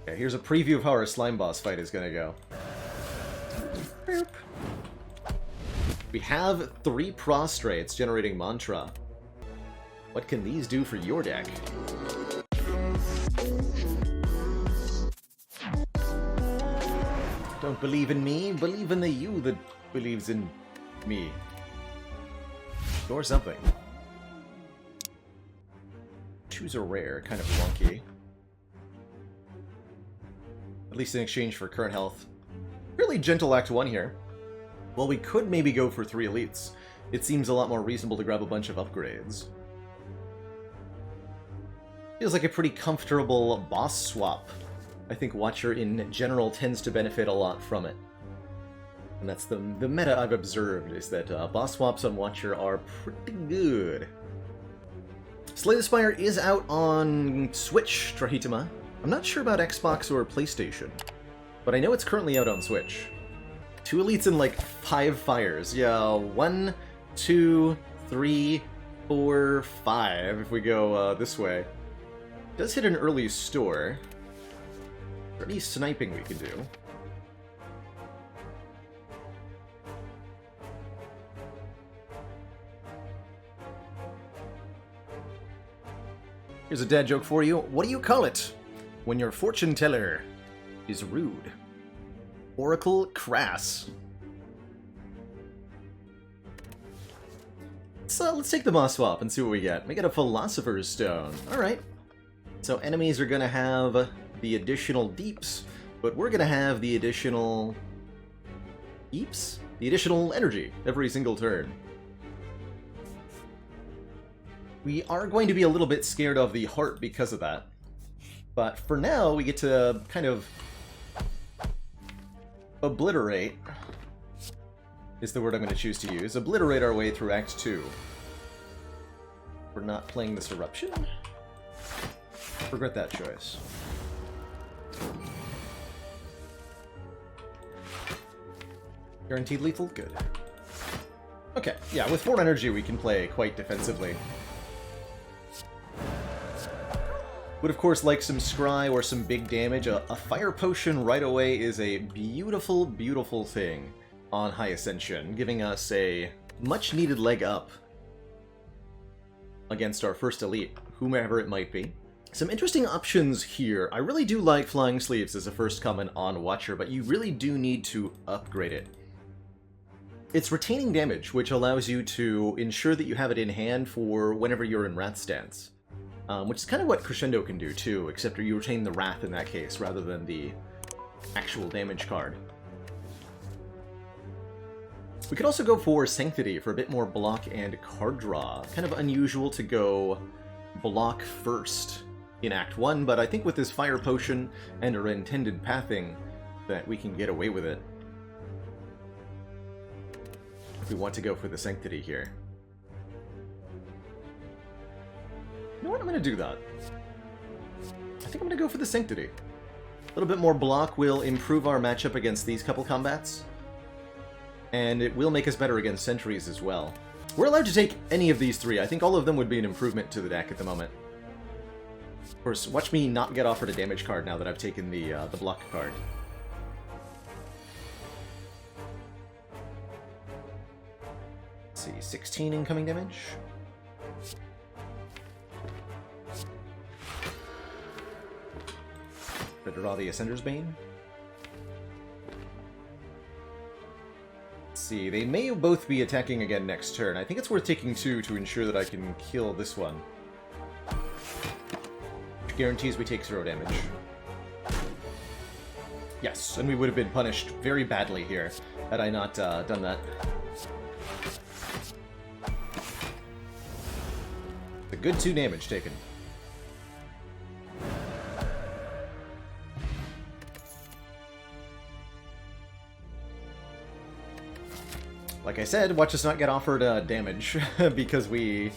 Okay, here's a preview of how our slime boss fight is gonna go. Boop. We have 3 Prostrates generating mantra. What can these do for your deck? Don't believe in me, believe in the you that believes in me. Or something. Choose a rare, kind of wonky. At least in exchange for current health. Really gentle Act 1 here. Well, we could maybe go for 3 elites. It seems a lot more reasonable to grab a bunch of upgrades. Feels like a pretty comfortable boss swap. I think Watcher in general tends to benefit a lot from it. And that's the meta I've observed, is that boss swaps on Watcher are pretty good. Slay the Spire is out on Switch, Trahitama. I'm not sure about Xbox or PlayStation, but I know it's currently out on Switch. 2 elites and like 5 fires. Yeah, 1, 2, 3, 4, 5 if we go this way. Does hit an early store. Any sniping we can do. Here's a dad joke for you. What do you call it when your fortune teller is rude? Oracle Crass. So let's take the boss swap and see what we get. We get a Philosopher's Stone. Alright. So enemies are gonna have the additional deeps, but we're gonna have the additional deeps? The additional energy every single turn. We are going to be a little bit scared of the heart because of that. But for now, we get to kind of obliterate, is the word I'm going to choose to use. Obliterate our way through Act 2. We're not playing this Eruption? Regret that choice. Guaranteed lethal? Good. Okay, yeah, with 4 energy we can play quite defensively. Would of course like some scry or some big damage. A fire potion right away is a beautiful, beautiful thing on High Ascension, giving us a much needed leg up against our first elite, whomever it might be. Some interesting options here. I really do like Flying Sleeves as a first comment on Watcher, but you really do need to upgrade it. It's retaining damage, which allows you to ensure that you have it in hand for whenever you're in Wrath stance. Which is kind of what Crescendo can do too, except you retain the Wrath in that case, rather than the actual damage card. We could also go for Sanctity for a bit more block and card draw. Kind of unusual to go block first in Act 1, but I think with this Fire Potion and our intended pathing, that we can get away with it. If we want to go for the Sanctity here. You know what? I'm going to do that. I think I'm going to go for the Sanctity. A little bit more block will improve our matchup against these couple combats. And it will make us better against sentries as well. We're allowed to take any of these 3. I think all of them would be an improvement to the deck at the moment. Of course, watch me not get offered a damage card now that I've taken the block card. Let's see, 16 incoming damage. Draw the Ascender's Bane. Let's see, they may both be attacking again next turn. I think it's worth taking 2 to ensure that I can kill this one. Which guarantees we take 0 damage. Yes, and we would have been punished very badly here had I not done that. A good 2 damage taken. Like I said, watch us not get offered damage, because I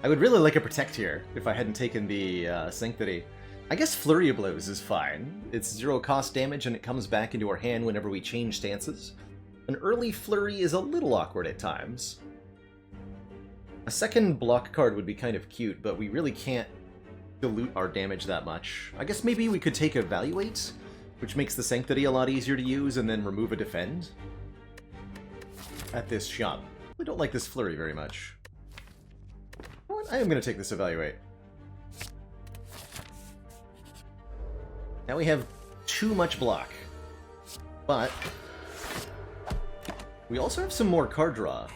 would really like a Protect here, if I hadn't taken the Sanctity. I guess Flurry of Blows is fine. It's 0 cost damage, and it comes back into our hand whenever we change stances. An early Flurry is a little awkward at times. A second block card would be kind of cute, but we really can't dilute our damage that much. I guess maybe we could take Evaluate, which makes the Sanctity a lot easier to use, and then remove a Defend at this shop. I don't like this Flurry very much. You know what? I am going to take this Evaluate. Now we have too much block, but we also have some more card draw.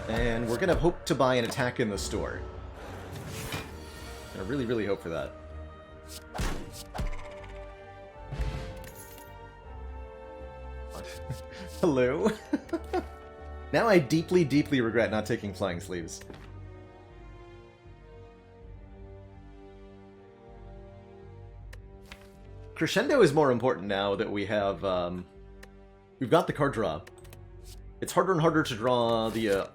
And we're going to hope to buy an attack in the store. I really, really hope for that. Hello? Now I deeply, deeply regret not taking Flying Sleeves. Crescendo is more important now that we have, we've got the card draw. It's harder and harder to draw the,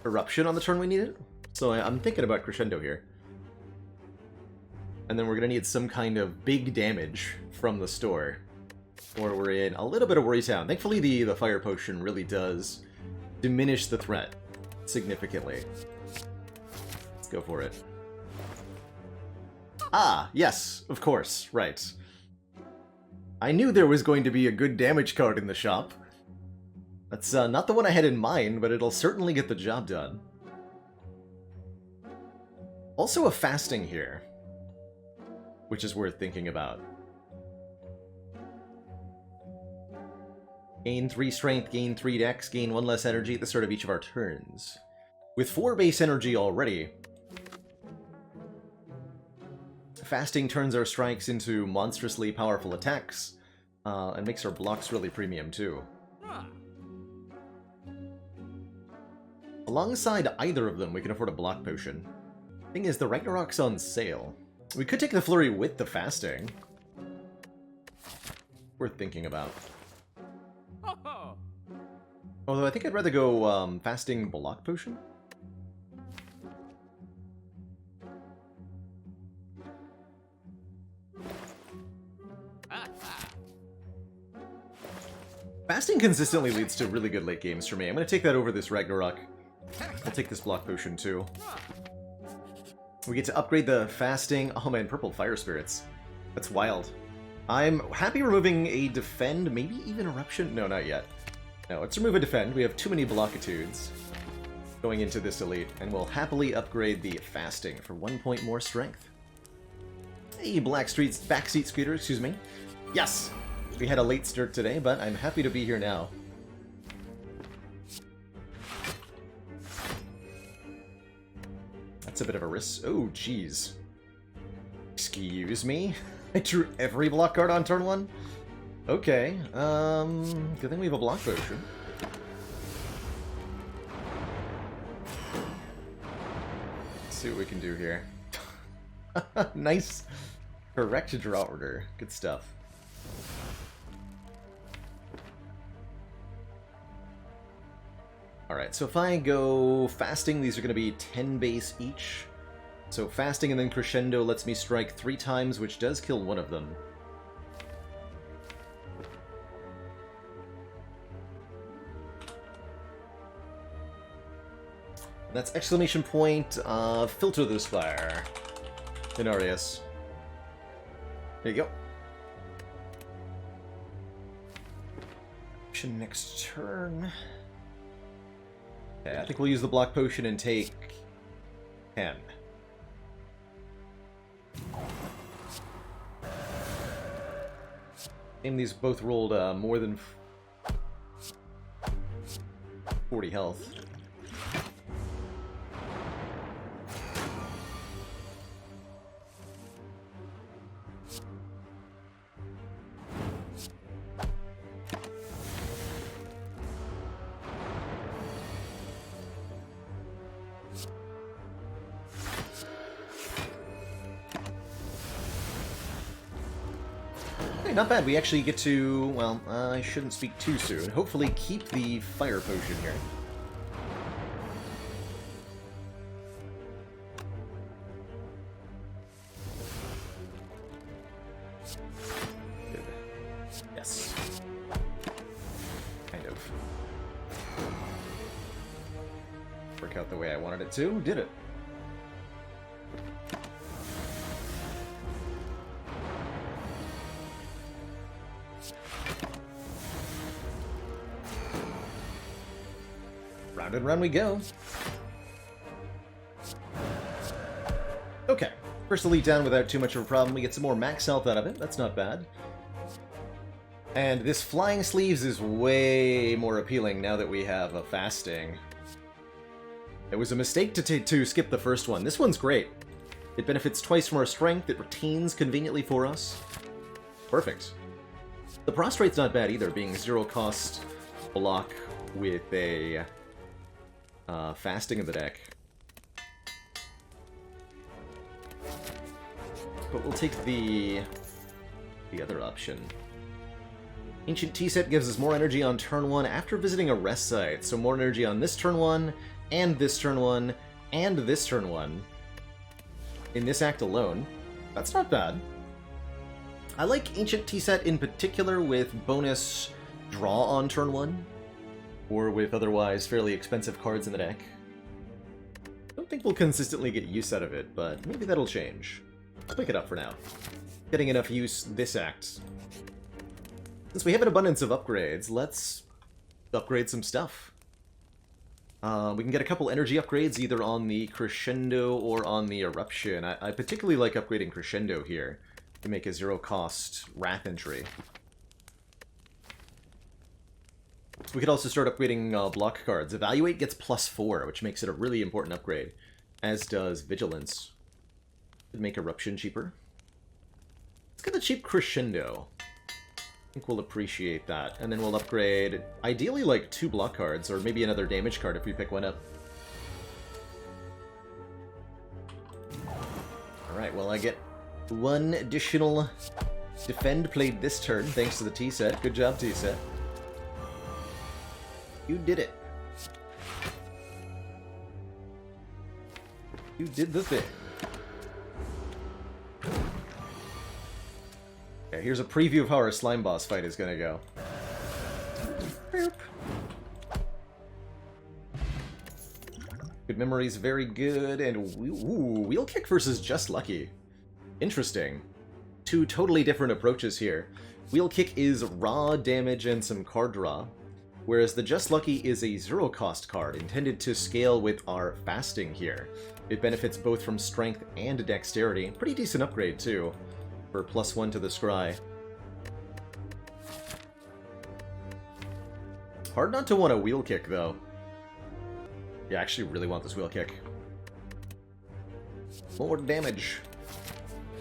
Eruption on the turn we need it. So I'm thinking about Crescendo here. And then we're gonna need some kind of big damage from the store, or we're in a little bit of Worry Town. Thankfully the Fire Potion really does diminish the threat significantly. Let's go for it. Ah, yes, of course, right. I knew there was going to be a good damage card in the shop. That's not the one I had in mind, but it'll certainly get the job done. Also a Fasting here, which is worth thinking about. Gain 3 strength, gain 3 dex, gain 1 less energy at the start of each of our turns. With 4 base energy already, Fasting turns our strikes into monstrously powerful attacks, and makes our blocks really premium too. Alongside either of them, we can afford a block potion. Thing is, the Ragnarok's on sale. We could take the Flurry with the Fasting. Worth thinking about. Although I think I'd rather go Fasting Block Potion. Fasting consistently leads to really good late games for me. I'm going to take that over this Ragnarok. I'll take this Block Potion too. We get to upgrade the Fasting. Oh man, Purple Fire Spirits. That's wild. I'm happy removing a Defend, maybe even Eruption? No, not yet. No, let's remove a Defend. We have too many Blockitudes going into this Elite, and we'll happily upgrade the Fasting for 1 point more strength. Hey, Backseat Scooter, excuse me. Yes! We had a late start today, but I'm happy to be here now. That's a bit of a risk. Oh, jeez. Excuse me? I drew every block card on turn 1? Okay, good thing we have a block potion. Let's see what we can do here. Nice. Correct draw order. Good stuff. Alright, so if I go Fasting, these are going to be 10 base each. So Fasting and then Crescendo lets me strike 3 times, which does kill one of them. That's exclamation point, Filter the Spire. Denarius. There you go. Action next turn. Okay, I think we'll use the Block Potion and take 10. And these both rolled more than 40 health. Not bad, we actually get to, well, I shouldn't speak too soon. Hopefully keep the Fire Potion here. Good. Yes. Kind of. We're work out the way I wanted it to, did it? Round and round we go. Okay, first elite down without too much of a problem. We get some more max health out of it. That's not bad. And this Flying Sleeves is way more appealing now that we have a fasting. It was a mistake to skip the first one. This one's great. It benefits twice from our strength. It retains conveniently for us. Perfect. The Prostrate's not bad either, being 0-cost block with a fasting in the deck. But we'll take the other option. Ancient Tea Set gives us more energy on turn 1 after visiting a rest site, so more energy on this turn 1, and this turn 1, and this turn 1. In this act alone. That's not bad. I like Ancient Tea Set in particular with bonus draw on turn 1, or with otherwise fairly expensive cards in the deck. I don't think we'll consistently get use out of it, but maybe that'll change. I'll pick it up for now. Getting enough use this act. Since we have an abundance of upgrades, let's upgrade some stuff. We can get a couple energy upgrades either on the Crescendo or on the Eruption. I particularly like upgrading Crescendo here to make a 0-cost Wrath entry. We could also start upgrading block cards. Evaluate gets +4, which makes it a really important upgrade, as does Vigilance. Could make Eruption cheaper. Let's get the cheap Crescendo. I think we'll appreciate that. And then we'll upgrade, ideally, like 2 block cards, or maybe another damage card if we pick one up. Alright, well I get 1 additional defend played this turn, thanks to the Tea Set. Good job, Tea Set. You did it. You did the thing. Okay, here's a preview of how our slime boss fight is gonna go. Good memories, very good, and ooh, Wheel Kick versus Just Lucky. Interesting. 2 totally different approaches here. Wheel Kick is raw damage and some card draw, whereas the Just Lucky is a 0-cost card intended to scale with our fasting here. It benefits both from strength and dexterity. Pretty decent upgrade too, for +1 to the scry. Hard not to want a Wheel Kick, though. Yeah, I actually really want this Wheel Kick. More damage.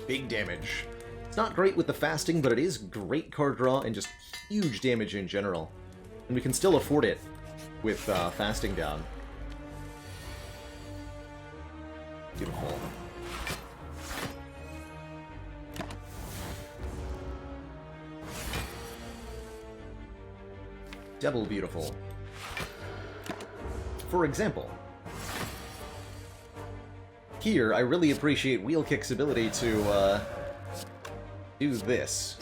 Big damage. It's not great with the fasting, but it is great card draw and just huge damage in general. And we can still afford it with fasting down. Beautiful. Double beautiful. For example, here I really appreciate Wheel Kick's ability to do this.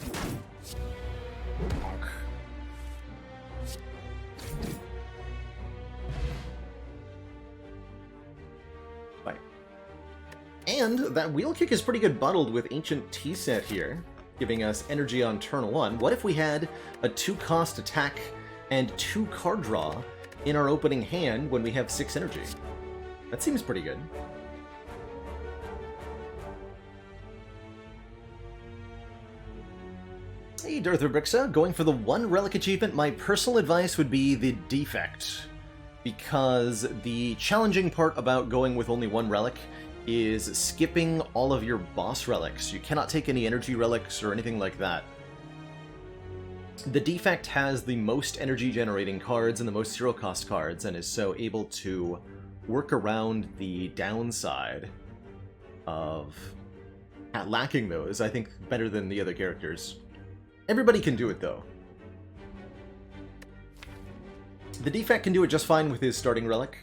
Right. And that Wheel Kick is pretty good bundled with Ancient Tea Set here, giving us energy on turn 1. What if we had a 2-cost attack and 2 card draw in our opening hand when we have 6 energy? That seems pretty good. Hey, Dartherbrixa, going for the 1 relic achievement, my personal advice would be the defect. Because the challenging part about going with only 1 relic is skipping all of your boss relics. You cannot take any energy relics or anything like that. The defect has the most energy generating cards and the most 0-cost cards, and is so able to work around the downside of lacking those, I think, better than the other characters. Everybody can do it, though. The defect can do it just fine with his starting relic.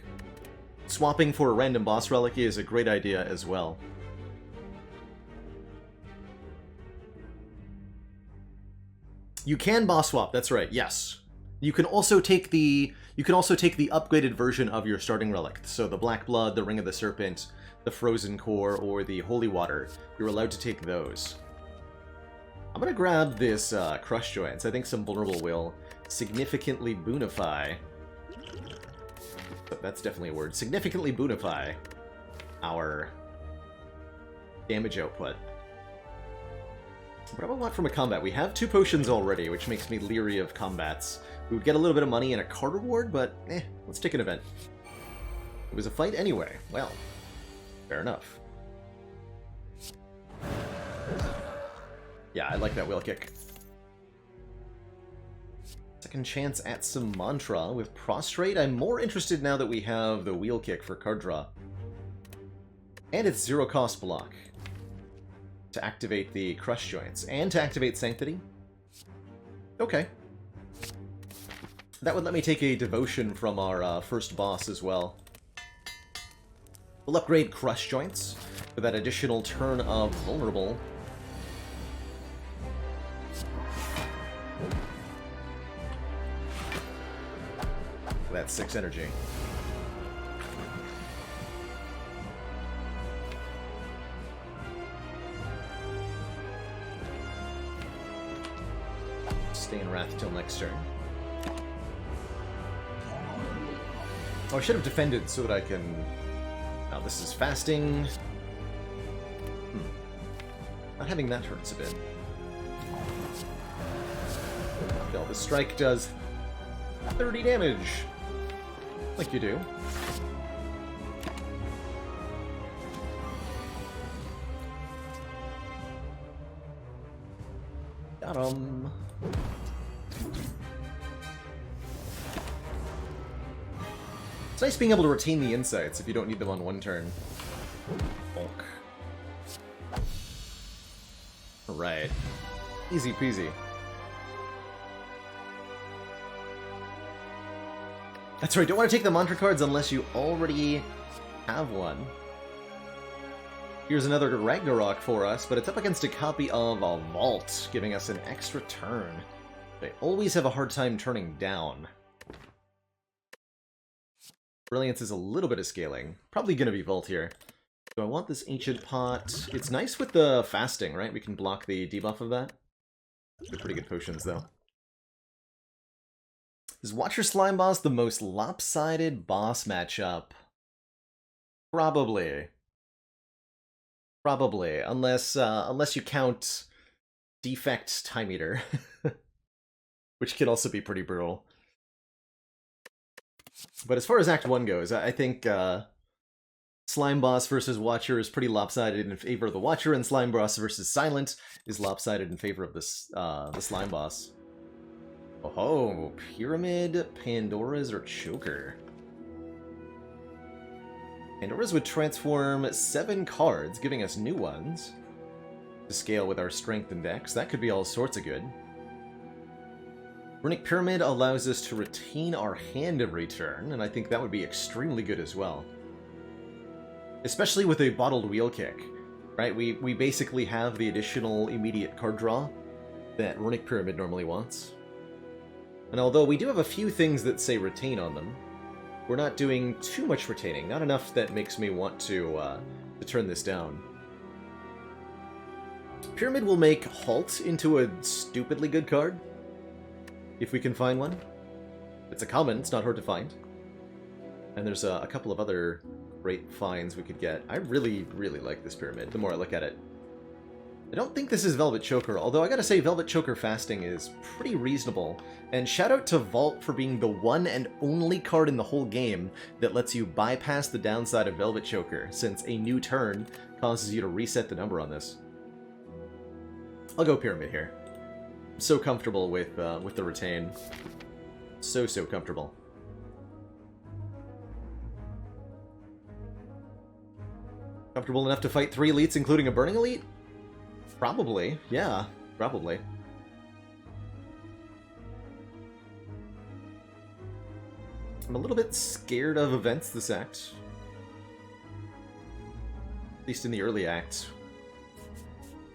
Swapping for a random boss relic is a great idea as well. You can boss swap, that's right, yes. You can also take the upgraded version of your starting relic. So the Black Blood, the Ring of the Serpent, the Frozen Core, or the Holy Water. You're allowed to take those. I'm gonna grab this Crush Joints. I think some Vulnerable will significantly boonify. But that's definitely a word. Significantly boonify our damage output. What do I want from a combat? We have 2 potions already, which makes me leery of combats. We would get a little bit of money and a card reward, but let's take an event. It was a fight anyway. Well, fair enough. Yeah, I like that wheel kick. Second chance at some mantra with Prostrate. I'm more interested now that we have the wheel kick for card draw. And it's 0 cost block to activate the Crush Joints and to activate Sanctity. Okay. That would let me take a devotion from our first boss as well. We'll upgrade Crush Joints for that additional turn of Vulnerable. That's 6 energy. Stay in Wrath till next turn. Oh, I should have defended so that I can... Now this is fasting. Not having that hurts a bit. Well, the strike does 30 damage. Like you do. Got him. It's nice being able to retain the insights if you don't need them on one turn. Bulk. Alright. Easy peasy. That's right, don't want to take the mantra cards unless you already have one. Here's another Ragnarok for us, but it's up against a copy of a Vault, giving us an extra turn. They always have a hard time turning down. Brilliance is a little bit of scaling. Probably going to be Vault here. Do I want this Ancient Pot? It's nice with the fasting, right? We can block the debuff of that. They're pretty good potions, though. Is Watcher Slime Boss the most lopsided boss matchup? Probably. Probably, unless you count Defect Time Eater, which can also be pretty brutal. But as far as Act 1 goes, I think Slime Boss versus Watcher is pretty lopsided in favor of the Watcher, and Slime Boss versus Silent is lopsided in favor of the Slime Boss. Oh, Pyramid, Pandora's, or Choker? Pandora's would transform 7 cards, giving us new ones to scale with our strength and dex. That could be all sorts of good. Runic Pyramid allows us to retain our hand every turn, and I think that would be extremely good as well. Especially with a Bottled Wheel Kick, right? We basically have the additional immediate card draw that Runic Pyramid normally wants. And although we do have a few things that say retain on them, we're not doing too much retaining, not enough that makes me want to turn this down. Pyramid will make Halt into a stupidly good card, if we can find one. It's a common, it's not hard to find. And there's a couple of other great finds we could get. I really, really like this Pyramid, the more I look at it. I don't think this is Velvet Choker, although I gotta say Velvet Choker fasting is pretty reasonable. And shout out to Vault for being the one and only card in the whole game that lets you bypass the downside of Velvet Choker, since a new turn causes you to reset the number on this. I'll go Pyramid here. I'm so comfortable with the retain. So comfortable. Comfortable enough to fight 3 elites, including a Burning Elite? Probably, yeah, probably. I'm a little bit scared of events this act. At least in the early act.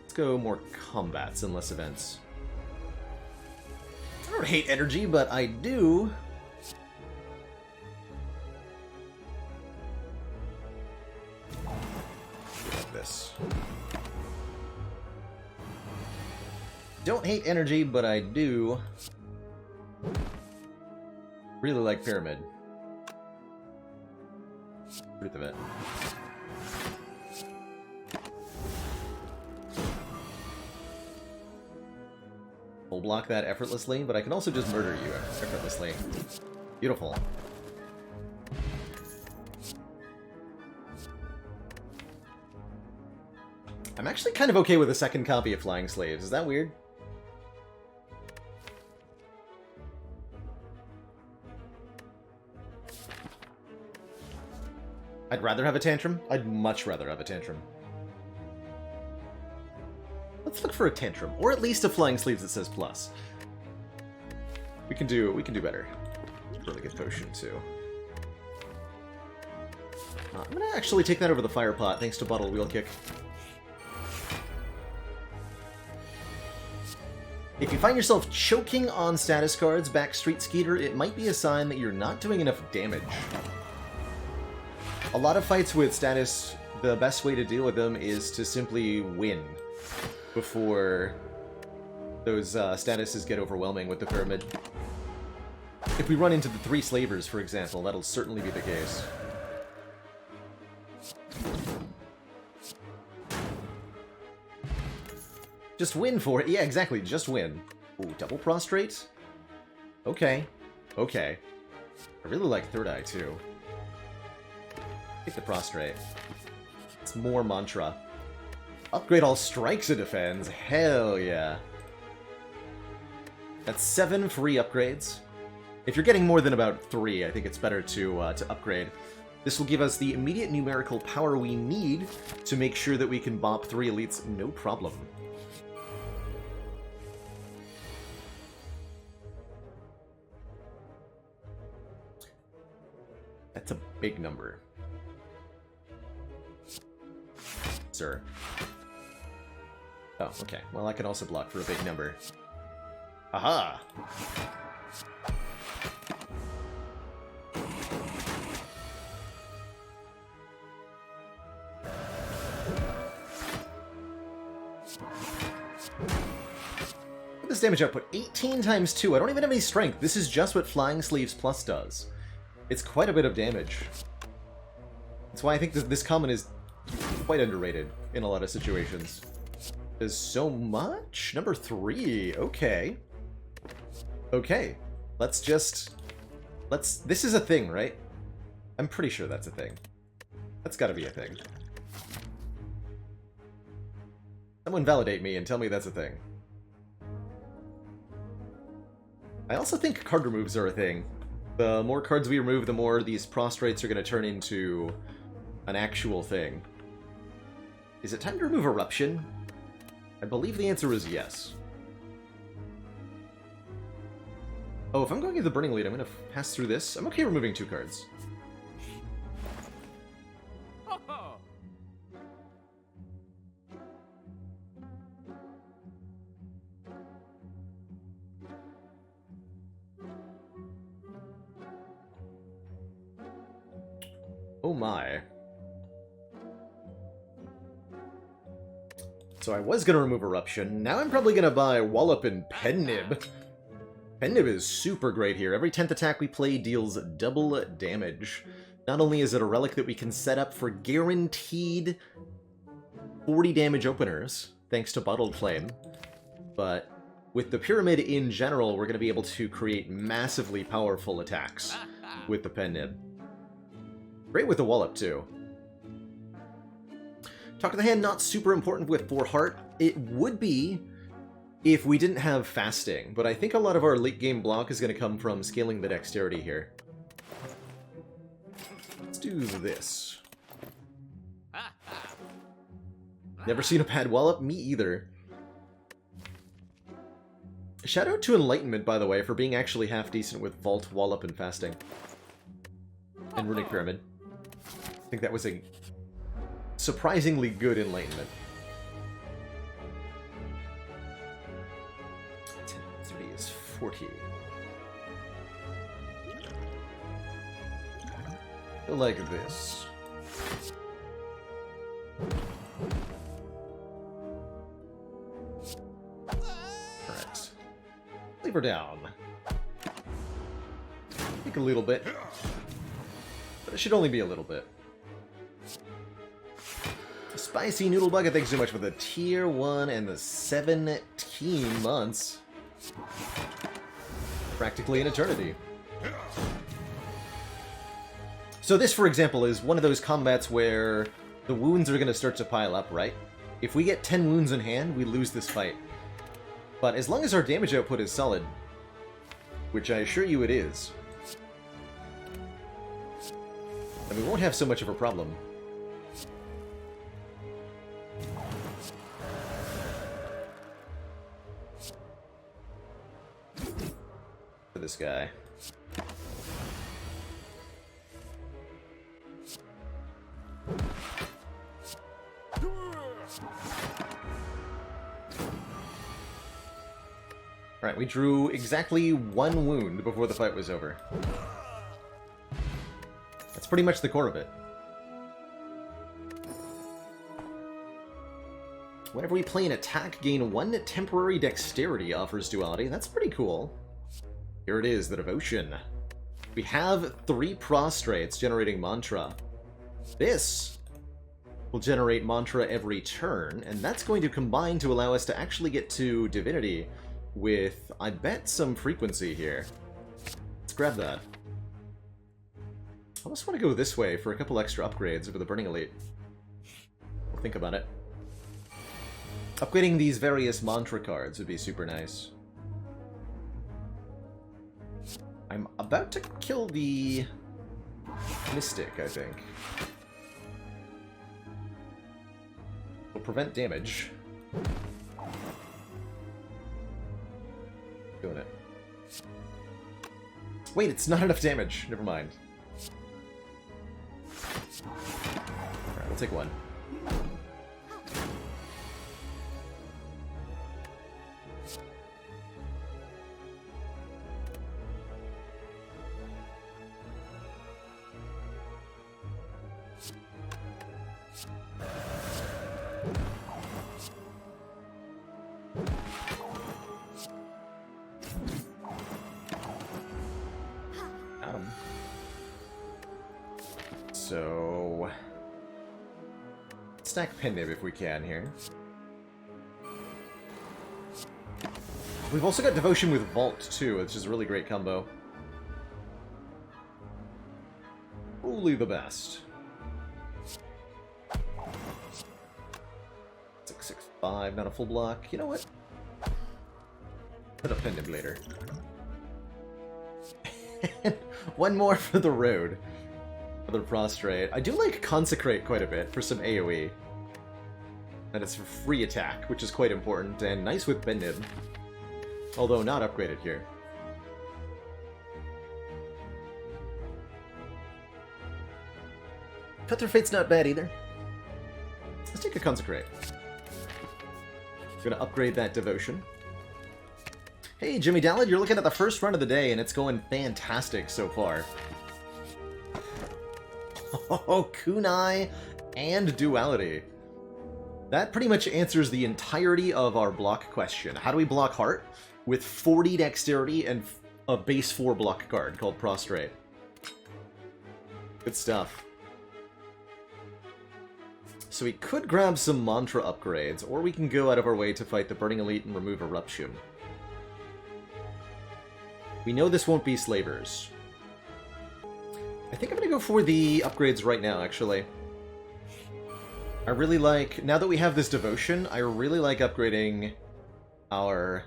Let's go more combats and less events. I don't hate energy, but I do. Like this. Don't hate energy, but I do really like Pyramid. Truth of it. We'll block that effortlessly, but I can also just murder you effortlessly. Beautiful. I'm actually kind of okay with a second copy of Flying Slaves. Is that weird? I'd rather have a Tantrum. I'd much rather have a Tantrum. Let's look for a Tantrum, or at least a Flying Sleeves that says plus. We can do better. Really good potion too. I'm gonna actually take that over the Fire Pot, thanks to Bottle Wheel Kick. If you find yourself choking on status cards back Street Skeeter, it might be a sign that you're not doing enough damage. A lot of fights with status, the best way to deal with them is to simply win before those statuses get overwhelming with the Pyramid. If we run into the 3 Slavers, for example, that'll certainly be the case. Just win for it. Yeah, exactly. Just win. Ooh, double Prostrate? Okay. Okay. I really like Third Eye, too. Take the Prostrate. It's more mantra. Upgrade all strikes it defends. Hell yeah. That's 7 free upgrades. If you're getting more than about 3, I think it's better to upgrade. This will give us the immediate numerical power we need to make sure that we can bop 3 elites no problem. That's a big number. Sir. Oh, okay. Well, I can also block for a big number. Aha! This damage output, 18 times 2. I don't even have any strength. This is just what Flying Sleeves Plus does. It's quite a bit of damage. That's why I think this common is quite underrated in a lot of situations. There's so much? Number 3. Okay. Okay. Let's... This is a thing, right? I'm pretty sure that's a thing. That's gotta be a thing. Someone validate me and tell me that's a thing. I also think card removes are a thing. The more cards we remove, the more these Prostrates are going to turn into an actual thing. Is it time to remove Eruption? I believe the answer is yes. Oh, if I'm going to the Burning Lead, I'm going to pass through this. I'm okay removing 2 cards. Oh my. So I was going to remove Eruption. Now I'm probably going to buy Wallop and Pen Nib. Pen Nib is super great here. Every 10th attack we play deals double damage. Not only is it a relic that we can set up for guaranteed 40 damage openers, thanks to Bottled Flame, but with the Pyramid in general, we're going to be able to create massively powerful attacks with the Pen Nib. Great with the Wallop, too. Talk of the Hand, not super important with 4 Heart. It would be if we didn't have Fasting, but I think a lot of our late game block is going to come from scaling the Dexterity here. Let's do this. Never seen a bad Wallop? Me either. Shout out to Enlightenment, by the way, for being actually half decent with Vault, Wallop, and Fasting. And Runic Pyramid. I think that was a surprisingly good Enlightenment. 10, 3. Vitality is 40. Go like this. Alright. Leave her down. Take a little bit. But it should only be a little bit. Spicy Noodle Bucket, thanks so much for the tier 1 and the 17 months. Practically an eternity. So this, for example, is one of those combats where the wounds are going to start to pile up, right? If we get 10 wounds in hand, we lose this fight. But as long as our damage output is solid, which I assure you it is, then we won't have so much of a problem. For this guy. Alright, we drew exactly 1 wound before the fight was over. That's pretty much the core of it. Whenever we play an attack, gain 1 temporary dexterity, offers duality. That's pretty cool. Here it is, the devotion. We have 3 prostrates generating mantra. This will generate mantra every turn, and that's going to combine to allow us to actually get to divinity with, I bet, some frequency here. Let's grab that. I almost want to go this way for a couple extra upgrades over the Burning Elite. We'll think about it. Upgrading these various mantra cards would be super nice. I'm about to kill the Mystic, I think. Will prevent damage. Doing it. Wait, it's not enough damage. Never mind. Alright, we'll take 1. So, stack Pendib if we can here. We've also got Devotion with Vault too, which is a really great combo. Truly the best. 665, not a full block. You know what? Put a Pendib later. 1 more for the road. Another Prostrate. I do like Consecrate quite a bit for some AoE. And it's for free attack, which is quite important, and nice with Pendib. Although not upgraded here. Fetter Fate's not bad either. Let's take a Consecrate. Gonna upgrade that Devotion. Hey, Jimmy Dallad, you're looking at the first run of the day, and it's going fantastic so far. Oh, Kunai and Duality. That pretty much answers the entirety of our block question. How do we block Heart? With 40 Dexterity and a base 4 block card called Prostrate. Good stuff. So we could grab some Mantra upgrades, or we can go out of our way to fight the Burning Elite and remove Eruption. We know this won't be Slavers. I think I'm going to go for the upgrades right now, actually. I really like, now that we have this Devotion, I really like upgrading our...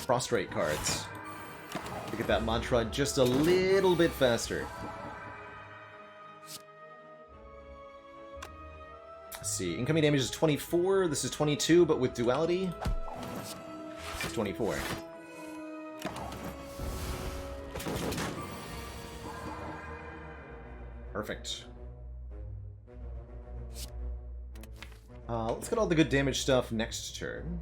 Prostrate cards. To get that mantra just a little bit faster. Let's see, incoming damage is 24, this is 22, but with Duality, it's 24. Perfect. Let's get all the good damage stuff next turn.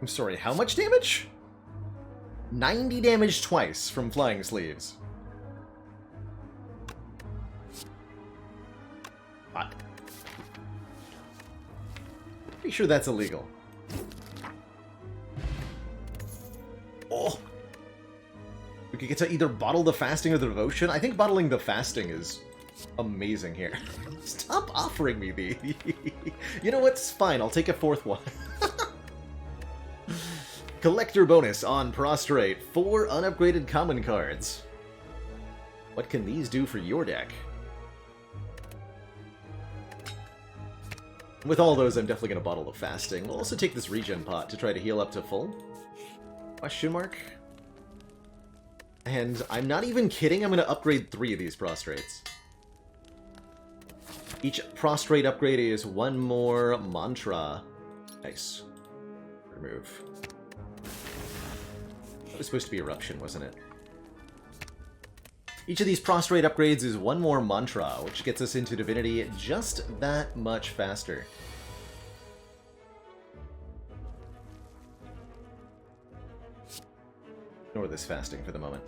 I'm sorry, how much damage? 90 damage twice from Flying Sleeves. Pretty sure that's illegal. Oh! We could get to either bottle the fasting or the devotion. I think bottling the fasting is amazing here. Stop offering me the... You know what's fine, I'll take a fourth one. Collector bonus on Prostrate. 4 unupgraded common cards. What can these do for your deck? With all those, I'm definitely going to bottle the fasting. We'll also take this regen pot to try to heal up to full. Question mark? And I'm not even kidding, I'm going to upgrade 3 of these Prostrates. Each Prostrate upgrade is 1 more mantra. Nice. Remove. That was supposed to be Eruption, wasn't it? Each of these Prostrate upgrades is 1 more mantra, which gets us into Divinity just that much faster. Ignore this fasting for the moment.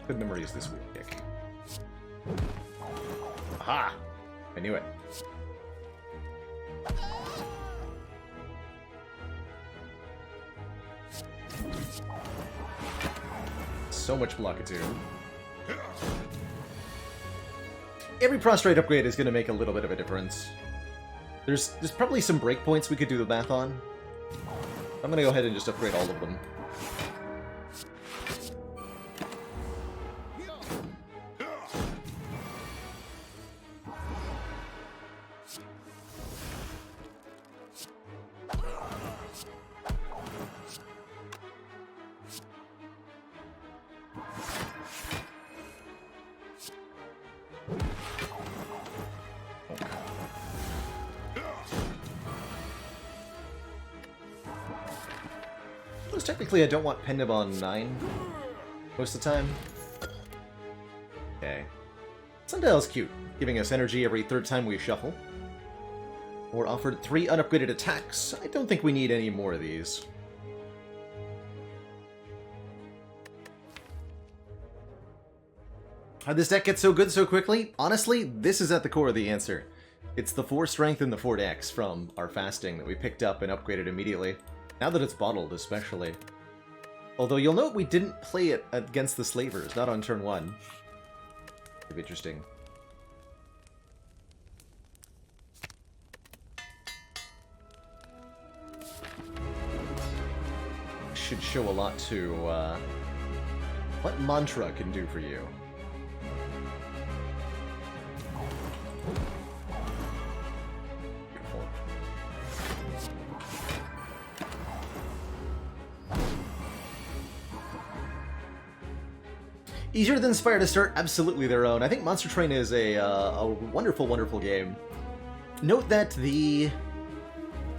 Good memories this week, Dick. Aha! I knew it. So much blockitude. Every Prostrate upgrade is going to make a little bit of a difference. There's probably some breakpoints we could do the math on. I'm going to go ahead and just upgrade all of them. Technically, I don't want Pendib on 9 most of the time. Okay. Sundial's cute, giving us energy every 3rd time we shuffle. We're offered 3 unupgraded attacks. I don't think we need any more of these. How'd this deck get so good so quickly? Honestly, this is at the core of the answer. It's the 4 strength and the 4 dex from our fasting that we picked up and upgraded immediately. Now that it's bottled, especially. Although you'll note we didn't play it against the Slavers, not on turn 1. Could be interesting. Should show a lot to what mantra can do for you. Easier than Spire to start? Absolutely their own. I think Monster Train is a wonderful, wonderful game. Note that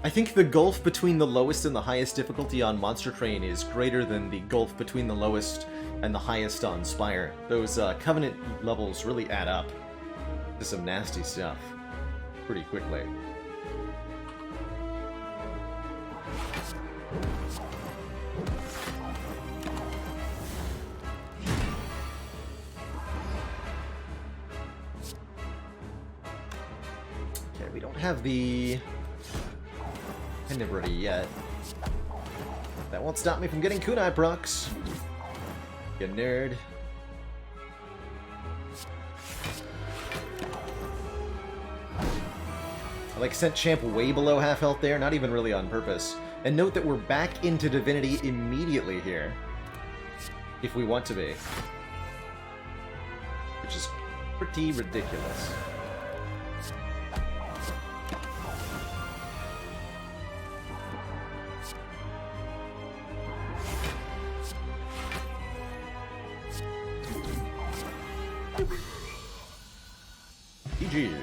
I think the gulf between the lowest and the highest difficulty on Monster Train is greater than the gulf between the lowest and the highest on Spire. Those Covenant levels really add up to some nasty stuff pretty quickly. Have the Pendib ready yet. That won't stop me from getting kunai procs. You nerd. I like sent Champ way below half health there, not even really on purpose. And note that we're back into Divinity immediately here. If we want to be. Which is pretty ridiculous. GG.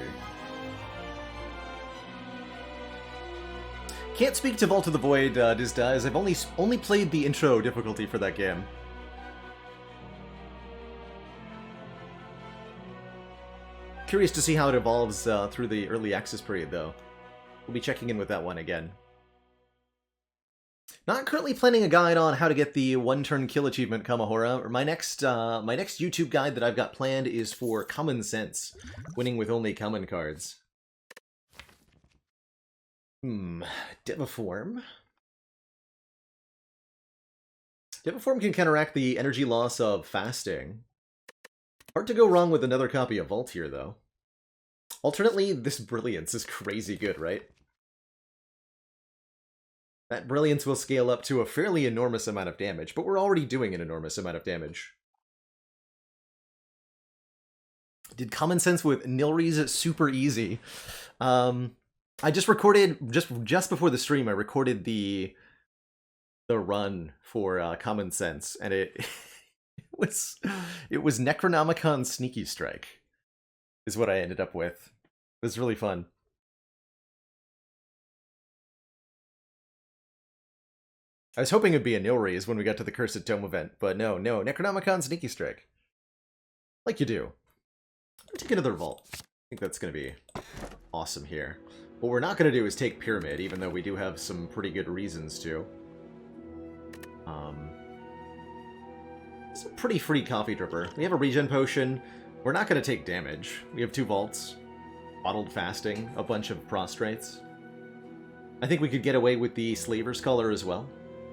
Can't speak to Vault of the Void, Dizda, as I've only played the intro difficulty for that game. Curious to see how it evolves through the early access period, though. We'll be checking in with that one again. Not currently planning a guide on how to get the one-turn kill achievement, Kamahora. My next YouTube guide that I've got planned is for Common Sense, winning with only common cards. Devaform. Devaform can counteract the energy loss of fasting. Hard to go wrong with another copy of Vault here, though. Alternately, this Brilliance is crazy good, right? That Brilliance will scale up to a fairly enormous amount of damage, but we're already doing an enormous amount of damage. Did Common Sense with Nilries super easy. I just recorded, just before the stream, I recorded the run for Common Sense, and it was Necronomicon Sneaky Strike, is what I ended up with. It was really fun. I was hoping it'd be a Nilries when we got to the Cursed Tome event, but no, Necronomicon Sneaky Strike. Like you do. Take another Vault. I think that's going to be awesome here. What we're not going to do is take Pyramid, even though we do have some pretty good reasons to. It's a pretty free Coffee Dripper. We have a regen potion. We're not going to take damage. We have 2 Vaults. Bottled Fasting, a bunch of Prostrates. I think we could get away with the Slaver's Collar as well.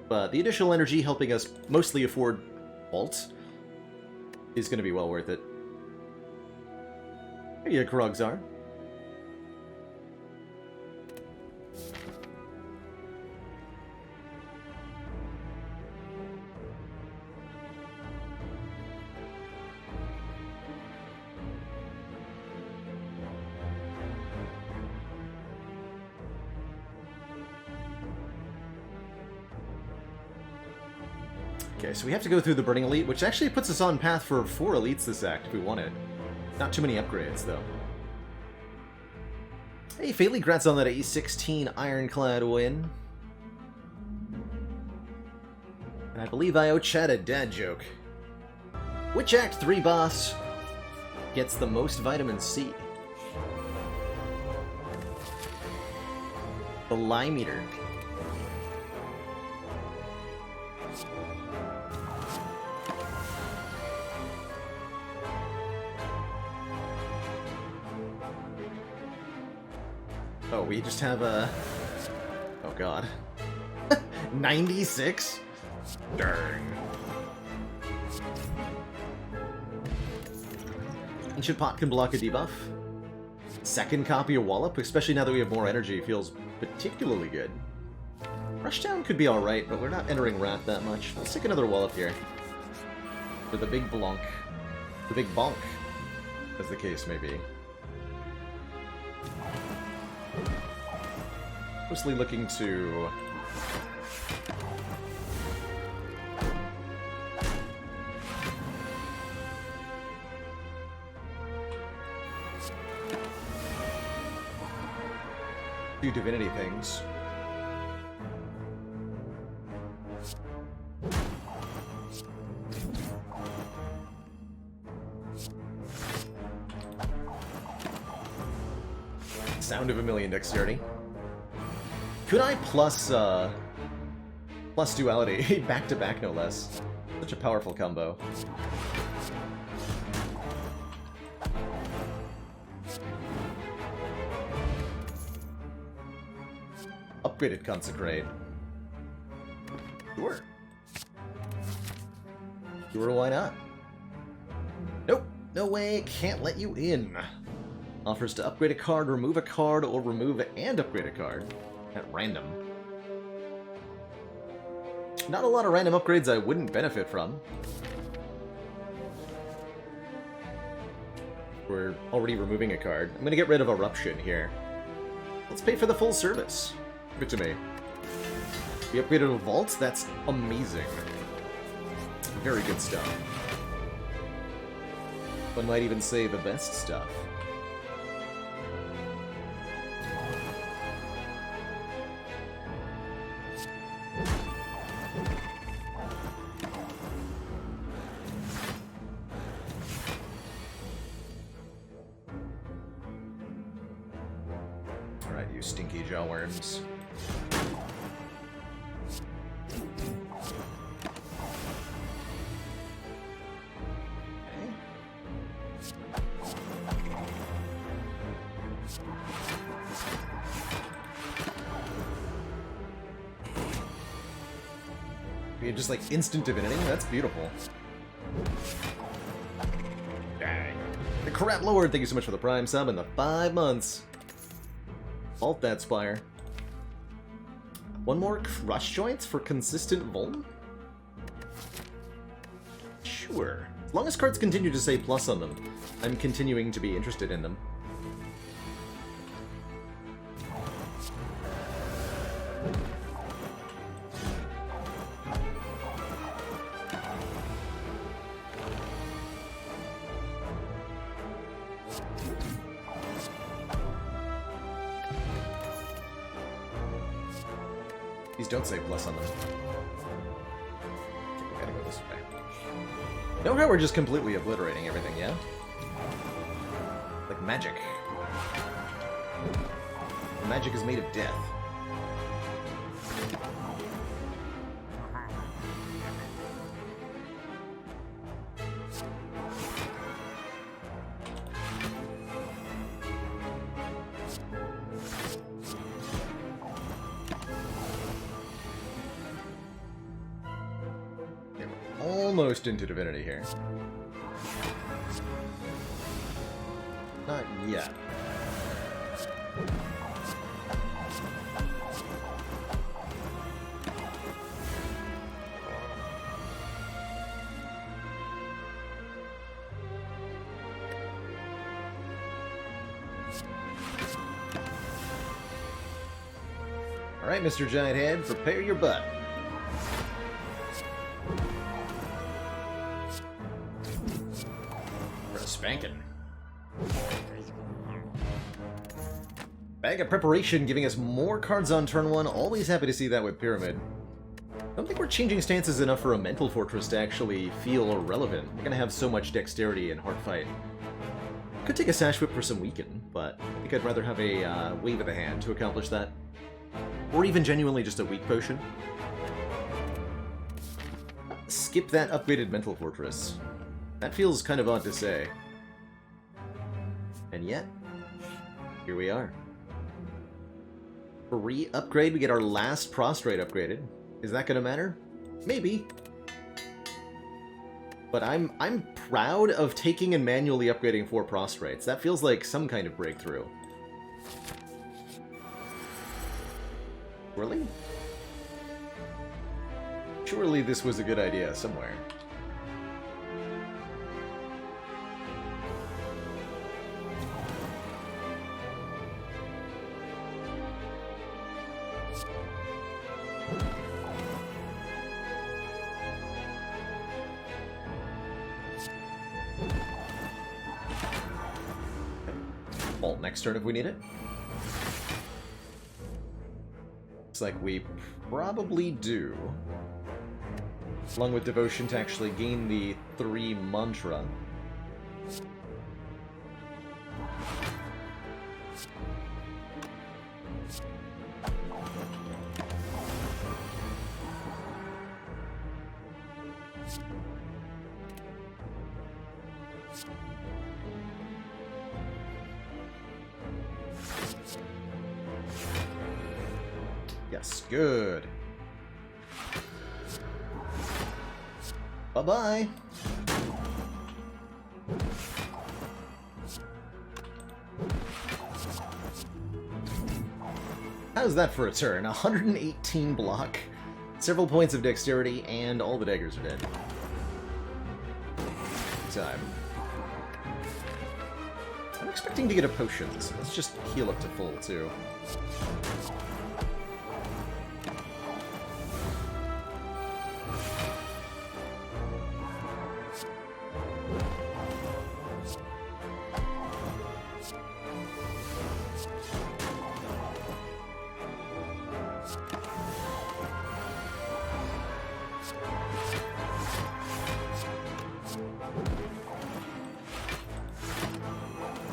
But the additional energy helping us mostly afford Vault is going to be well worth it. Here you go, Krogzar. Okay, so we have to go through the Burning Elite, which actually puts us on path for 4 elites this act if we want it. Not too many upgrades, though. Hey, Faintly, congrats on that A16 Ironclad win. And I believe I owe Chad a dad joke. Which Act 3 boss gets the most vitamin C? The Lime Eater. Oh, we just have a... Oh god. 96? Darn. Ancient Pot can block a debuff. Second copy of Wallop, especially now that we have more energy, feels particularly good. Rushdown could be alright, but we're not entering Wrath that much. Let's take another Wallop here. For the big Blonk. The big Bonk, as the case may be. Mostly looking to... do Divinity things. Sound of a million dexterity. Could I plus duality back to back, no less? Such a powerful combo. Upgraded Consecrate. Sure. Sure, why not? Nope, no way, can't let you in. Offers to upgrade a card, remove a card, or remove and upgrade a card. At random. Not a lot of random upgrades I wouldn't benefit from. We're already removing a card. I'm gonna get rid of Eruption here. Let's pay for the full service. Give it to me. We upgraded a Vault? That's amazing. Very good stuff. One might even say the best stuff. Alright, you stinky jawworms. Just like instant divinity, that's beautiful. Dang. The Crap Lord, thank you so much for the Prime sub and the 5 months. Alt that Spire. One more Crush Joints for consistent Vuln? Sure. As long as cards continue to say plus on them, I'm continuing to be interested in them. Don't say plus on them. I think we gotta go this way. Know how we're just completely obliterating everything, yeah? Like magic. Magic is made of death. Almost into Divinity here. Not yet. Alright, Mr. Giant Head, prepare your butt. Spanking. Bag of Preparation giving us more cards on turn 1. Always happy to see that with Pyramid. Don't think we're changing stances enough for a Mental Fortress to actually feel relevant. We're gonna have so much dexterity in Hard Fight. Could take a Sash Whip for some weaken, but I think I'd rather have a Wave of the Hand to accomplish that. Or even genuinely just a Weak Potion. Skip that upgraded Mental Fortress. That feels kind of odd to say. And yet, here we are. For re-upgrade, we get our last Prostrate upgraded. Is that gonna matter? Maybe. But I'm proud of taking and manually upgrading 4 Prostrates. That feels like some kind of breakthrough. Really? Surely this was a good idea somewhere. Bolt next turn if we need it. Looks like we probably do. Along with Devotion to actually gain the 3 mantra. Yes, good. Bye-bye. How's that for a turn? 118 block, several points of dexterity, and all the daggers are dead. Time. I'm expecting to get a potion, so let's just heal up to full, too.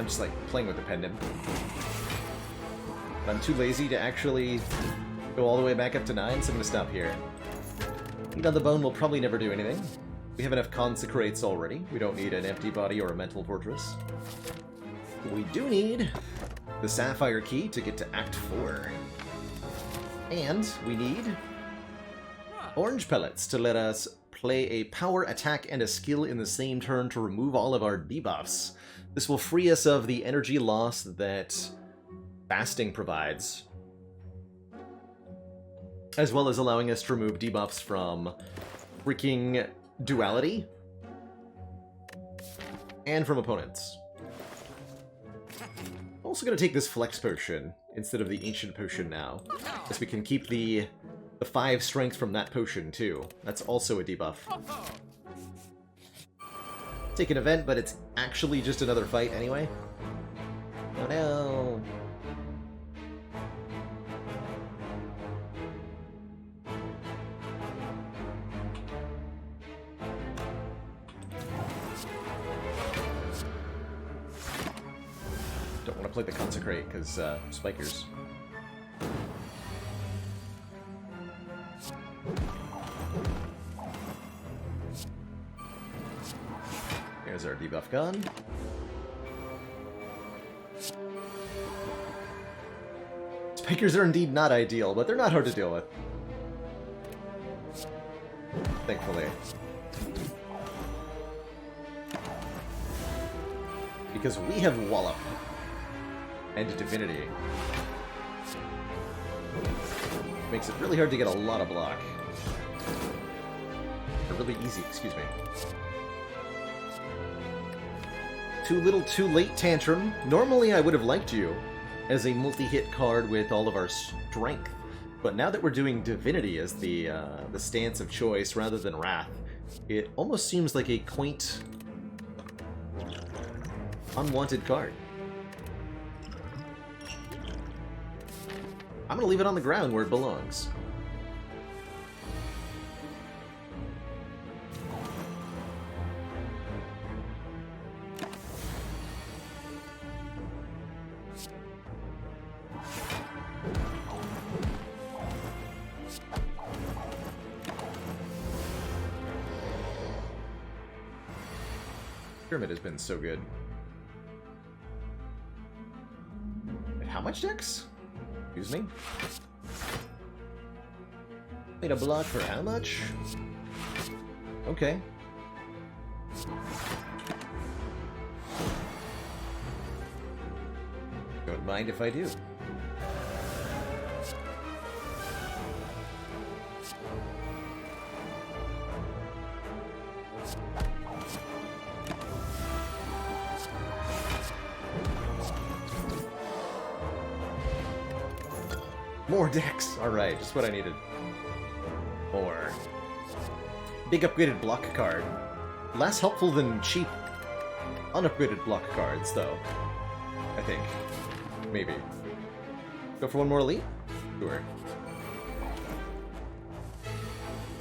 I'm just like playing with the pendant. But I'm too lazy to actually go all the way back up to 9, so I'm gonna stop here. Feed on the Bone will probably never do anything. We have enough Consecrates already. We don't need an Empty Body or a Mental Fortress. We do need the Sapphire Key to get to Act 4. And we need Orange Pellets to let us play a power, attack, and a skill in the same turn to remove all of our debuffs. This will free us of the energy loss that Fasting provides, as well as allowing us to remove debuffs from freaking Duality and from opponents. I'm also going to take this Flex Potion instead of the Ancient Potion now, as we can keep the 5 strength from that potion too. That's also a debuff. Take an event, but it's actually just another fight anyway. Oh no! Don't want to play the Consecrate, because, Spikers. There's our debuff gun. Spikers are indeed not ideal, but they're not hard to deal with. Thankfully. Because we have Wallop. And Divinity. Makes it really hard to get a lot of block. Or really easy, excuse me. Too little, too late, Tantrum. Normally I would have liked you as a multi-hit card with all of our strength, but now that we're doing Divinity as the stance of choice rather than Wrath, it almost seems like a quaint, unwanted card. I'm gonna leave it on the ground where it belongs. Pyramid has been so good. Wait, how much dex? Excuse me? Made a block for how much? Okay. Don't mind if I do. More decks! Alright, just what I needed. More. Big upgraded block card. Less helpful than cheap unupgraded block cards, though. I think. Maybe. Go for one more elite? Sure.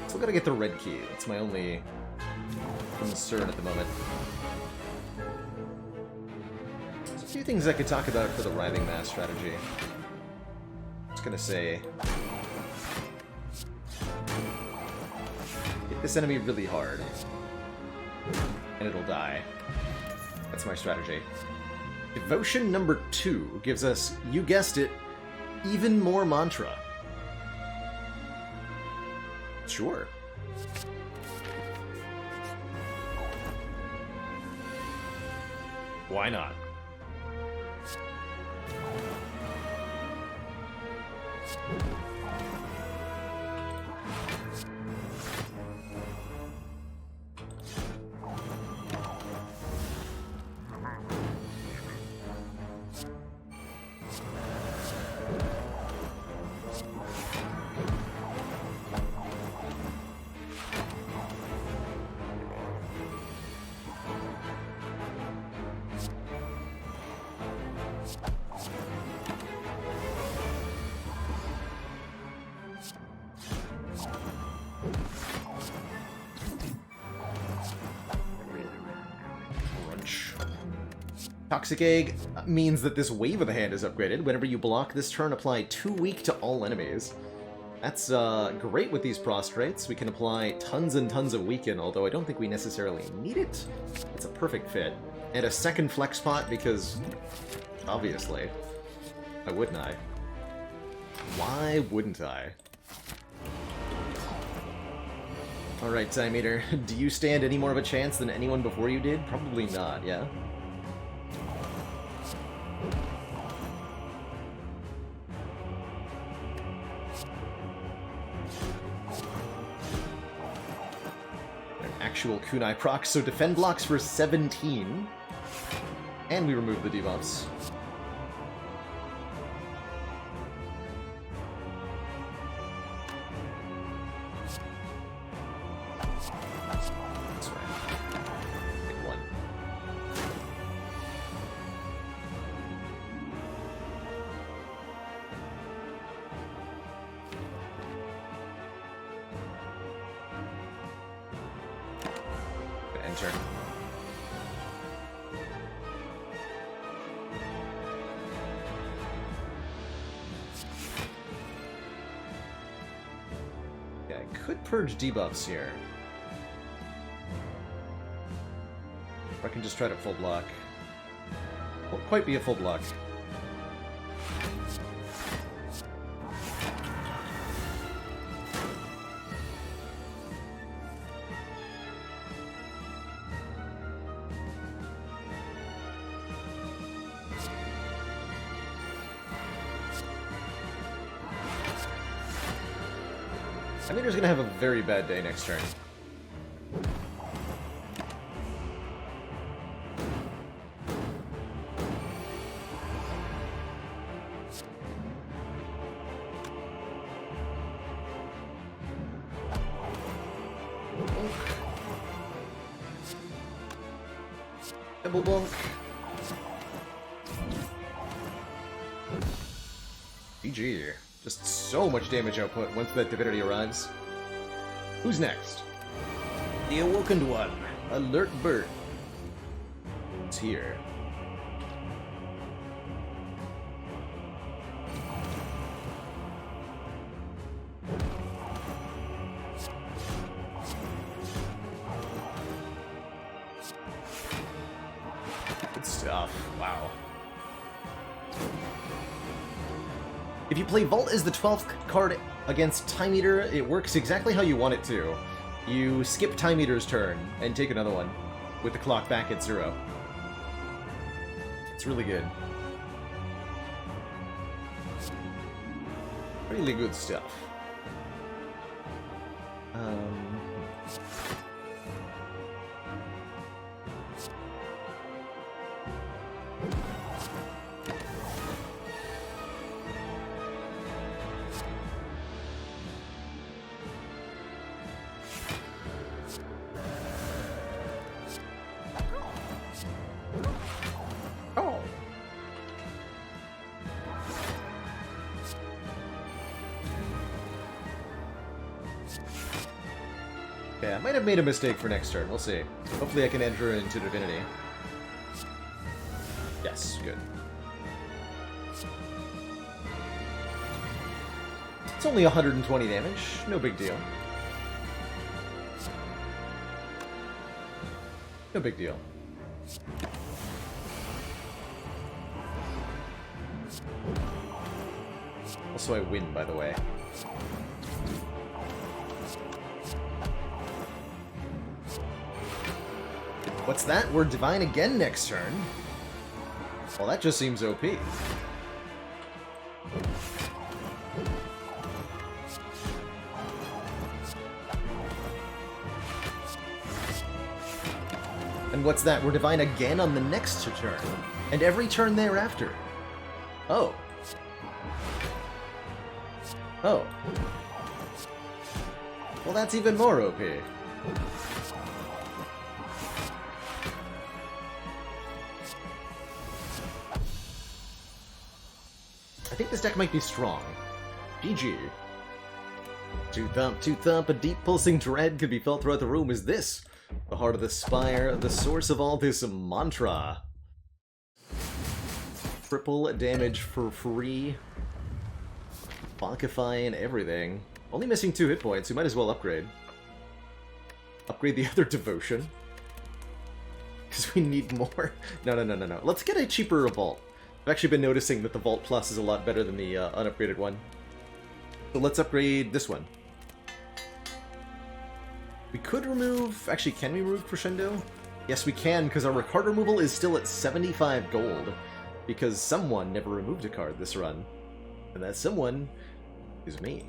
Still gotta get the red key. That's my only concern at the moment. There's a few things I could talk about for the Writhing Mass strategy. Gonna say hit this enemy really hard and it'll die. That's my strategy. Devotion number 2 gives us, you guessed it, even more mantra. Sure. Why not? Toxic Egg means that this wave of the hand is upgraded. Whenever you block this turn, apply 2 weak to all enemies. That's great with these Prostrates. We can apply tons and tons of weaken, although I don't think we necessarily need it. It's a perfect fit. And a second flex pot because, obviously, why wouldn't I? Why wouldn't I? Alright, Time Eater, do you stand any more of a chance than anyone before you did? Probably not, yeah? An actual kunai proc, so defend blocks for 17. And we remove the debuffs. Enter. Yeah, I could purge debuffs here. Or I can just try to full block. Won't quite be a full block. Meter's gonna have a very bad day next turn. Double bonk. GG. Just so much damage output once that Divinity arrives. Who's next? The Awoken One. Alert Bird. It's here. Good stuff. Wow. If you play Vault as the 12th card against Time Eater, it works exactly how you want it to. You skip Time Eater's turn and take another one with the clock back at 0. It's really good. Really good stuff. Yeah, I might have made a mistake for next turn. We'll see. Hopefully I can enter into Divinity. Yes, good. It's only 120 damage. No big deal. No big deal. Also, I win, by the way. What's that? We're Divine again next turn? Well, that just seems OP. And what's that? We're Divine again on the next turn. And every turn thereafter. Oh. Oh. Well, that's even more OP. I think this deck might be strong. GG. Two thump, a deep pulsing dread could be felt throughout the room. Is this the heart of the spire, the source of all this mantra? Triple damage for free. Bonkify and everything. Only missing 2 hit points, we might as well upgrade. Upgrade the other devotion. Because we need more. No. Let's get a cheaper vault. I've actually been noticing that the Vault Plus is a lot better than the unupgraded one. So let's upgrade this one. We could remove... Actually, can we remove Crescendo? Yes, we can, because our card removal is still at 75 gold. Because someone never removed a card this run. And that someone is me.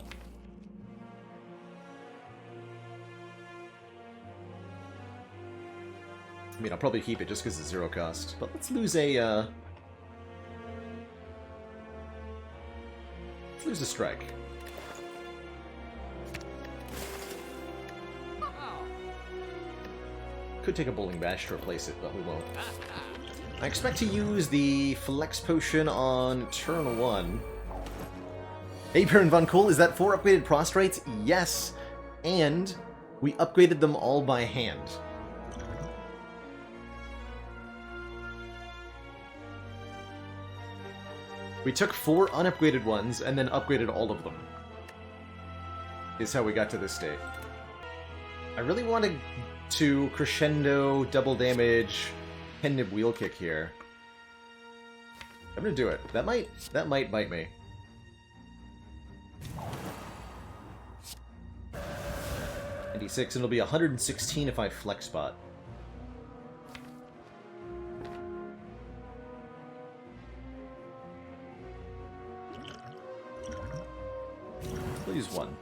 I mean, I'll probably keep it just because it's 0 cost. But let's lose a, let's lose a strike. Could take a Bowling Bash to replace it, but we won't. I expect to use the Flex Potion on turn 1. Hey, Baron Von Cole, is that 4 upgraded Prostrates? Yes, and we upgraded them all by hand. We took 4 unupgraded ones and then upgraded all of them. Is how we got to this state. I really wanted to crescendo, double damage, Nib wheel kick here. I'm gonna do it. That might bite me. $96, and it'll be 116 if I flex spot. Please one.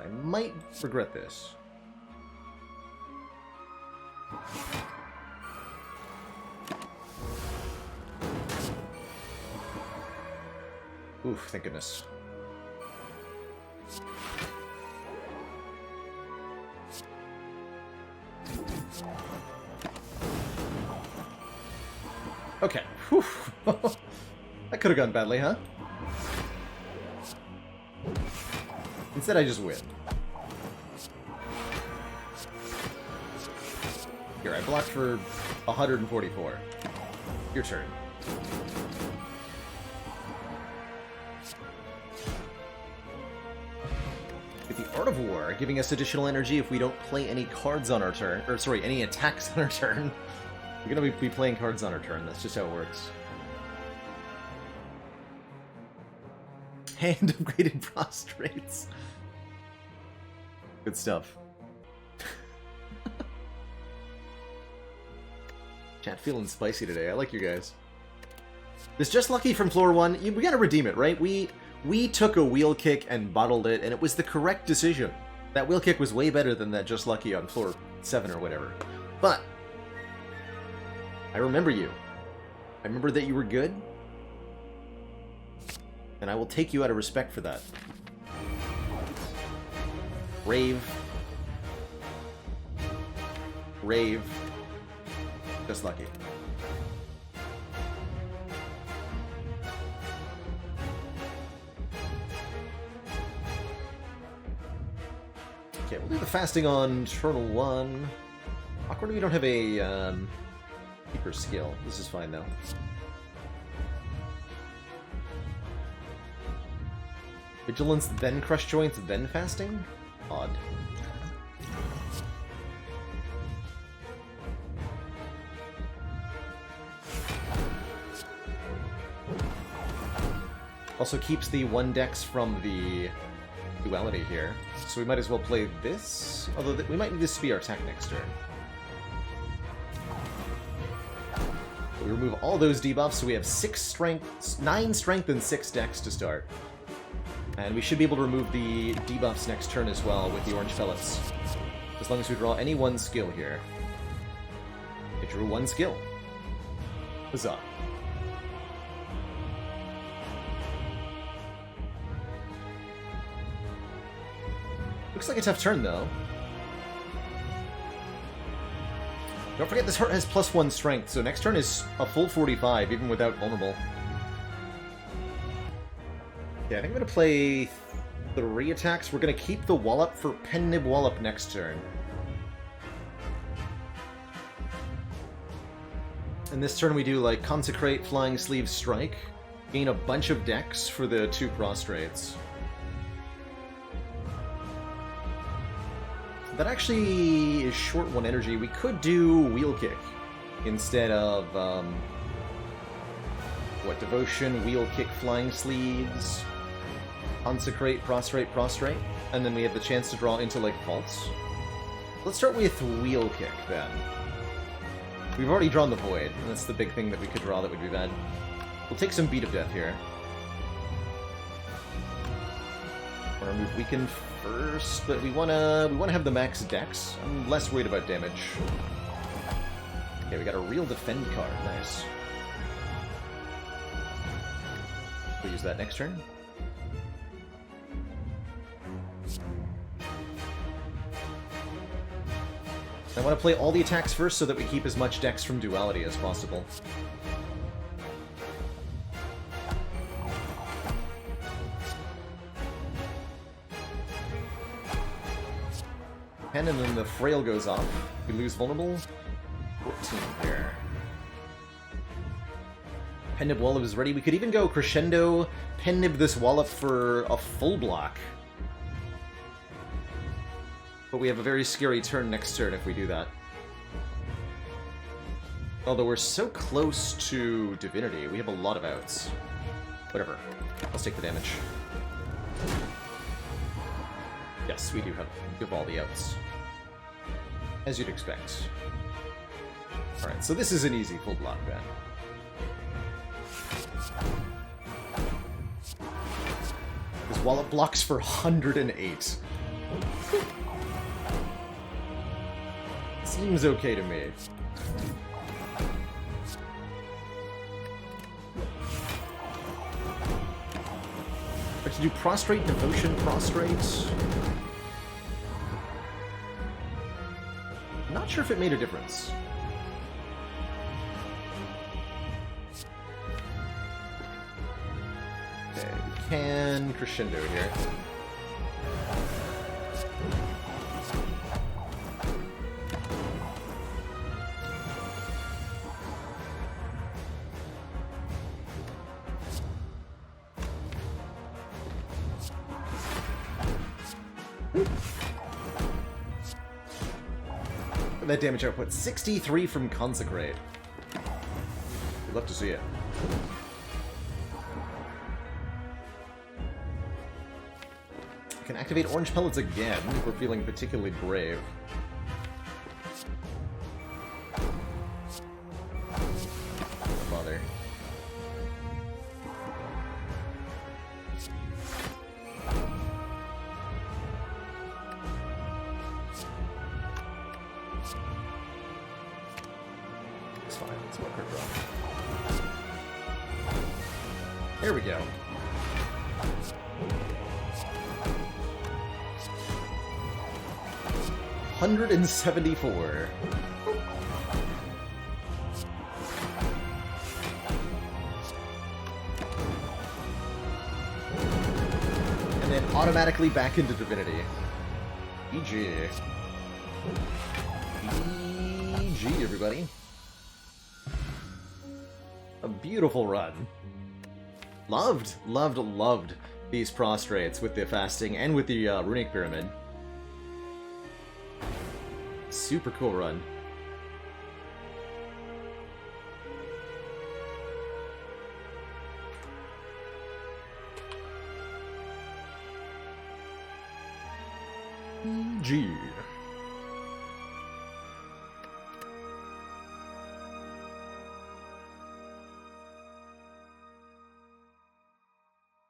I might regret this. Oof, thank goodness. Okay. Whew. That could have gone badly, huh? Instead, I just win. Here, I blocked for 144. Your turn. With the Art of War, giving us additional energy if we don't play any cards on our turn. Or, sorry, any attacks on our turn. We're gonna be playing cards on our turn. That's just how it works. Hand upgraded Prostrates. Good stuff. Chat feeling spicy today. I like you guys. This Just Lucky from floor 1. We gotta redeem it, right? We took a wheel kick and bottled it, and it was the correct decision. That wheel kick was way better than that Just Lucky on floor 7 or whatever. But I remember you. I remember that you were good. And I will take you out of respect for that. Rave. Rave. Just Lucky. Okay, we'll do the fasting on turn 1. Awkwardly, we don't have a keeper skill. This is fine, though. Vigilance, then Crush Joints, then Fasting? Odd. Also keeps the 1 dex from the duality here, so we might as well play this, although we might need this to be our attack next turn. We remove all those debuffs, so we have 6 strength, 9 strength and 6 dex to start. And we should be able to remove the debuffs next turn as well with the orange pellets. As long as we draw any 1 skill here. I drew 1 skill. Huzzah. Looks like a tough turn, though. Don't forget this heart has +1 strength, so next turn is a full 45, even without vulnerable. Yeah, I think I'm going to play 3 attacks. We're going to keep the Wallop for Pen Nib Wallop next turn. And this turn we do, like, Consecrate, Flying Sleeve, Strike. Gain a bunch of decks for the 2 Prostrates. That actually is short 1 energy. We could do Wheel Kick instead of, what, Devotion, Wheel Kick, Flying Sleeves, Consecrate, Prostrate, Prostrate, and then we have the chance to draw into, like, Vaults. Let's start with Wheel Kick, then. We've already drawn the Void, and that's the big thing that we could draw that would be bad. We'll take some Beat of Death here. We're gonna move Weaken first, but we wanna have the max dex. I'm less worried about damage. Okay, we got a real defend card. Nice. We'll use that next turn. I want to play all the attacks first so that we keep as much dex from duality as possible. And then the Frail goes off. We lose vulnerable. 14 here. Pen Nib Wallop is ready. We could even go Crescendo, Pen Nib this Wallop for a full block. But we have a very scary turn next turn if we do that. Although we're so close to Divinity, we have a lot of outs. Whatever. Let's take the damage. Yes, we do have all the outs. As you'd expect. Alright, so this is an easy full block then. This Wallop blocks for 108. Seems okay to me. But to do Prostrate, Devotion, Prostrate... Not sure if it made a difference. Okay, we can Crescendo here. That damage output, 63 from Consecrate. We'd love to see it. I can activate Orange Pellets again if we're feeling particularly brave. Don't bother. There we go. $174. And then automatically back into Divinity. GG. GG, everybody. A beautiful run. Loved these Prostrates with the fasting and with the Runic Pyramid. Super cool run. G.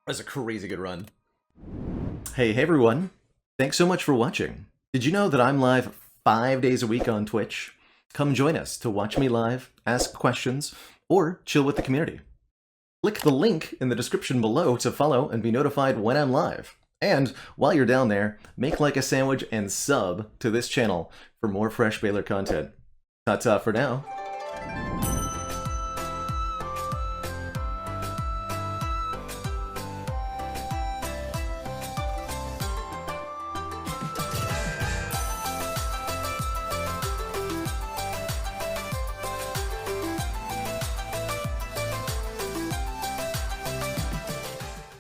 That's a crazy good run. Hey everyone. Thanks so much for watching. Did you know that I'm live 5 days a week on Twitch? Come join us to watch me live, ask questions, or chill with the community. Click the link in the description below to follow and be notified when I'm live. And while you're down there, make like a sandwich and sub to this channel for more fresh Baalor content. Ta-ta for now.